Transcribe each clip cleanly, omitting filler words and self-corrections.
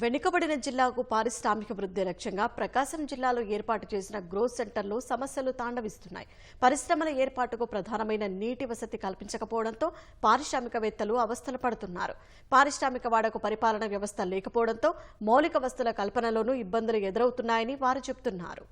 వెనుకబడిన జిల్లాకు పారిశ్రామిక వృద్ధి లక్ష్యంగా ప్రకాశం జిల్లాలో ఏర్పాటు చేసిన గ్రోత్ సెంటర్లో సమస్యలు తాండవిస్తున్నాయి. పరిశ్రమల ఏర్పాటుకు ప్రధానమైన నీటి వసతి కల్పించకపోవడంతో పారిశ్రామికవేత్తలు అవస్థలు పడుతున్నారు. పారిశ్రామిక వాడకు పరిపాలన వ్యవస్థ లేకపోవడంతో మౌలిక వస్తుల కల్పనలోనూ ఇబ్బందులు ఎదురవుతున్నాయని వారు చెబుతున్నారు.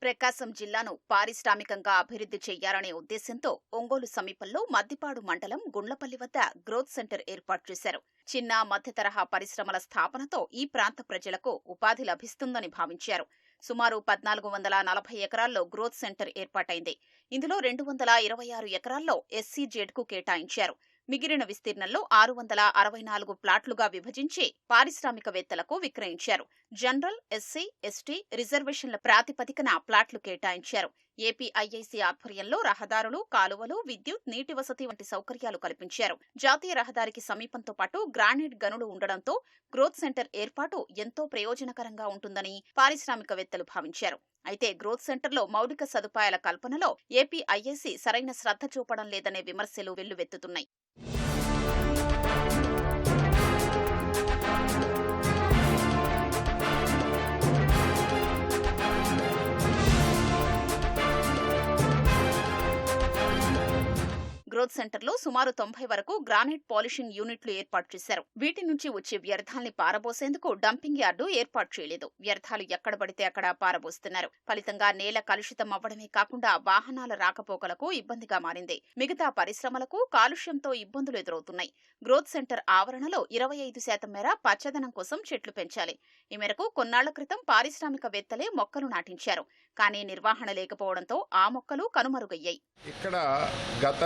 ప్రకాశం జిల్లాను పారిశ్రామికంగా అభివృద్ధి చేయాలనే ఉద్దేశంతో ఒంగోలు సమీపంలో మద్దిపాడు మండలం గుండ్లపల్లి వద్ద గ్రోత్ సెంటర్ ఏర్పాటు చేశారు. చిన్న మధ్య తరహా పరిశ్రమల స్థాపనతో ఈ ప్రాంత ప్రజలకు ఉపాధి లభిస్తుందని భావించారు. సుమారు 1440 ఎకరాల్లో గ్రోత్ సెంటర్ ఏర్పాటైంది. ఇందులో 226 ఎకరాల్లో SEZకు కేటాయించారు. మిగిలిన విస్తీర్ణంలో 664 ప్లాట్లుగా విభజించి పారిశ్రామికవేత్తలకు విక్రయించారు. జనరల్, SC, ST రిజర్వేషన్ల ప్రాతిపదికన ప్లాట్లు కేటాయించారు. ఏపీఐఐసి ఆధ్వర్యంలో రహదారులు, కాలువలు, విద్యుత్, నీటి వసతి వంటి సౌకర్యాలు కల్పించారు. జాతీయ రహదారికి సమీపంతో పాటు గ్రానైట్ గనులు ఉండడంతో గ్రోత్ సెంటర్ ఏర్పాటు ఎంతో ప్రయోజనకరంగా ఉంటుందని పారిశ్రామికవేత్తలు భావించారు. అయితే గ్రోత్ సెంటర్లో మౌలిక సదుపాయాల కల్పనలో ఏపీఐఐసి సరైన శ్రద్ధ చూపడం లేదనే విమర్శలు వెల్లువెత్తుతున్నాయి. గ్రోత్ సెంటర్లో సుమారు 90 వరకు గ్రానైట్ పాలిషింగ్ యూనిట్లు ఏర్పాటు చేశారు. వీటి నుంచి వచ్చే వ్యర్థాల్ని పారబోసేందుకు డంపింగ్ యార్డు ఏర్పాటు చేయలేదు. వ్యర్థాలు ఎక్కడ పడితే అక్కడ పారబోస్తున్నారు. ఫలితంగా నేల కలుషితం అవ్వడమే కాకుండా వాహనాల రాకపోకలకు ఇబ్బందిగా మారింది. మిగతా పరిశ్రమలకు కాలుష్యంతో ఇబ్బందులు ఎదురవుతున్నాయి. గ్రోత్ సెంటర్ ఆవరణలో 25% మేర పచ్చదనం కోసం చెట్లు పెంచాలి. ఈ మేరకు కొన్నాళ్ల క్రితం పారిశ్రామికవేత్తలే మొక్కలు నాటించారు. కానీ నిర్వహణ లేకపోవడంతో ఆ మొక్కలు కనుమరుగయ్యాయి. ఇక్కడ గత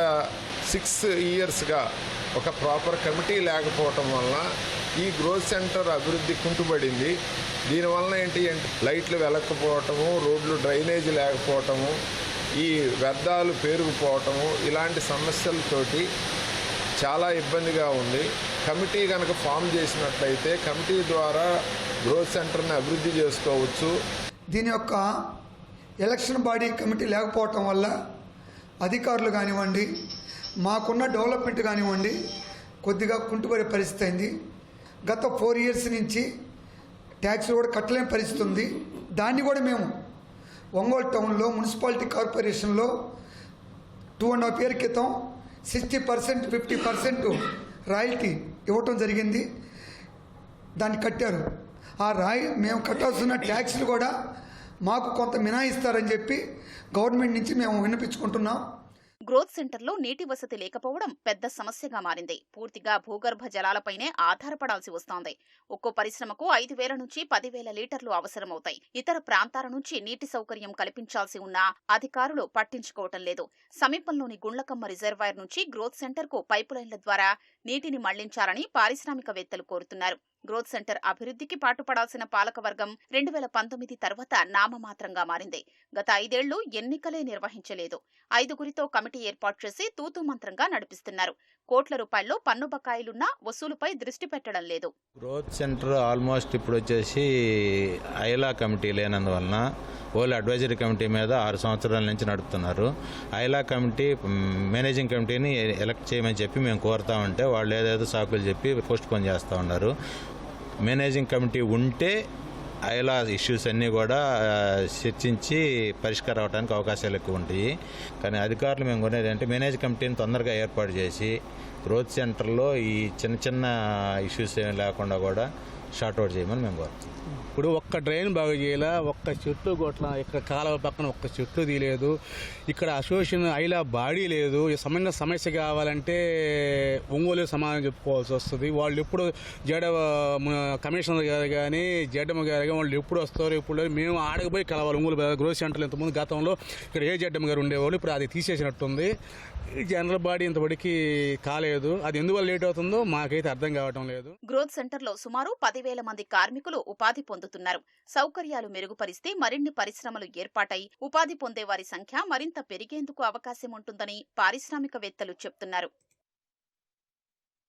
6 ఇయర్స్గా ఒక ప్రాపర్ కమిటీ లేకపోవటం వలన ఈ గ్రోత్ సెంటర్ అభివృద్ధి కుంటుపడింది. దీనివలన ఏంటి లైట్లు వెలక్కపోవటము, రోడ్లు డ్రైనేజీ లేకపోవటము, ఈ వ్యర్థాలు పేరుకుపోవటము, ఇలాంటి సమస్యలతోటి చాలా ఇబ్బందిగా ఉంది. కమిటీ కనుక ఫామ్ చేసినట్లయితే కమిటీ ద్వారా గ్రోత్ సెంటర్ని అభివృద్ధి చేసుకోవచ్చు. దీని యొక్క ఎలక్షన్ బాడీ కమిటీ లేకపోవటం వల్ల అధికారులు కానివ్వండి, మాకున్న డెవలప్మెంట్ కానివ్వండి, కొద్దిగా కుంటుపడే పరిస్థితి అయింది. గత 4 ఇయర్స్ నుంచి ట్యాక్స్ కూడా కట్టలేని పరిస్థితి ఉంది. దాన్ని కూడా మేము ఒంగోలు టౌన్లో మున్సిపాలిటీ కార్పొరేషన్లో 2.5 years క్రితం 60%, 50% రాయల్టీ ఇవ్వటం జరిగింది. దాన్ని కట్టారు. ఆ మేము కట్టాల్సిన ట్యాక్స్లు కూడా మాకు కొంత మినహాయిస్తారని చెప్పి గవర్నమెంట్ నుంచి మేము విన్నపించుకుంటున్నాం. గ్రోత్ సెంటర్లో నీటి వసతి లేకపోవడం పెద్ద సమస్యగా మారింది. పూర్తిగా భూగర్భ జలాలపైనే ఆధారపడాల్సి వస్తోంది. ఒక్కో పరిశ్రమకు 5,000 నుంచి 10,000 లీటర్లు అవసరమవుతాయి. ఇతర ప్రాంతాల నుంచి నీటి సౌకర్యం కల్పించాల్సి ఉన్నా అధికారులు పట్టించుకోవటం లేదు. సమీపంలోని గుండ్లకమ్మ రిజర్వాయర్ నుంచి గ్రోత్ సెంటర్కు పైపులైన్ల ద్వారా నీటిని మళ్లించాలని పారిశ్రామికవేత్తలు కోరుతున్నారు. గ్రోత్ సెంటర్ అభివృద్ధికి పాటుపడాల్సిన పాలకవర్గం 2019 తర్వాత నామమాత్రంగా మారింది. గత 5 ఏళ్లు ఎన్నికలే నిర్వహించలేదు. 5గురితో కమిటీ ఏర్పాటు చేసి తూతూ మంత్రంగా నడిపిస్తున్నారు. కోట్ల రూపాయల్లో పన్ను బకాయిలున్నా వసూలుపై దృష్టి పెట్టడం లేదు. గ్రోత్ సెంటర్ ఆల్మోస్ట్ ఇప్పుడు వచ్చేసి ఐలా కమిటీ లేనందువలన ఓన్లీ అడ్వైజరీ కమిటీ మీద 6 సంవత్సరాల నుంచి నడుపుతున్నారు. ఐలా కమిటీ మేనేజింగ్ కమిటీని ఎలక్ట్ చేయమని చెప్పి మేము కోరుతా ఉంటే వాళ్ళు ఏదేదో సాకులు చెప్పి పోస్ట్ పోన్ చేస్తూ ఉన్నారు. మేనేజింగ్ కమిటీ ఉంటే ఐలా ఇష్యూస్ అన్నీ కూడా చర్చించి పరిష్కారం అవడానికి అవకాశాలు ఎక్కువ ఉంటాయి. కానీ అధికారులు మేము కొనేది అంటే మేనేజ్ కమిటీని తొందరగా ఏర్పాటు చేసి గ్రోత్ సెంటర్లో ఈ చిన్న చిన్న ఇష్యూస్ ఏమి లేకుండా కూడా షార్ట్అవుట్ చేయమని మేము కోరుతాం. ఇప్పుడు ఒక్క డ్రైన్ బాగు చేయాల, ఒక్క చెట్లు కొట్ల, ఇక్కడ కాలువ పక్కన ఒక్క చెట్లు తీయలేదు. ఇక్కడ అసోసియేషన్ ఐలా బాడీ లేదు. ఈ సమస్య కావాలంటే ఒంగోలు సమాధానం చెప్పుకోవాల్సి వస్తుంది. వాళ్ళు ఎప్పుడు కమిషనర్ గారు కానీ జడ్ఎం గారు కానీ వాళ్ళు ఎప్పుడు వస్తారు, ఇప్పుడు మేము ఆడకపోయి కలవాలి. ఒంగోలు గ్రోత్ సెంటర్లో ఇంతకుముందు గతంలో ఇక్కడ జడ్ఎం గారు ఉండేవాళ్ళు, ఇప్పుడు అది తీసేసినట్టుంది. జనరల్ బాడీ ఇంతవరకు కాలేదు. అది ఎందువల్ల లేట్ అవుతుందో మాకైతే అర్థం కావటం లేదు. గ్రోత్ సెంటర్లో సుమారు 10,000 మంది కార్మికులు ఉపాధి పొందుతున్నారు. సౌకర్యాలు మెరుగుపరిస్తే మరిన్ని పరిశ్రమలు ఏర్పాటై ఉపాధి పొందే వారి సంఖ్య మరింత పెరిగేందుకు అవకాశం ఉంటుందని పారిశ్రామికవేత్తలు చెప్తున్నారు.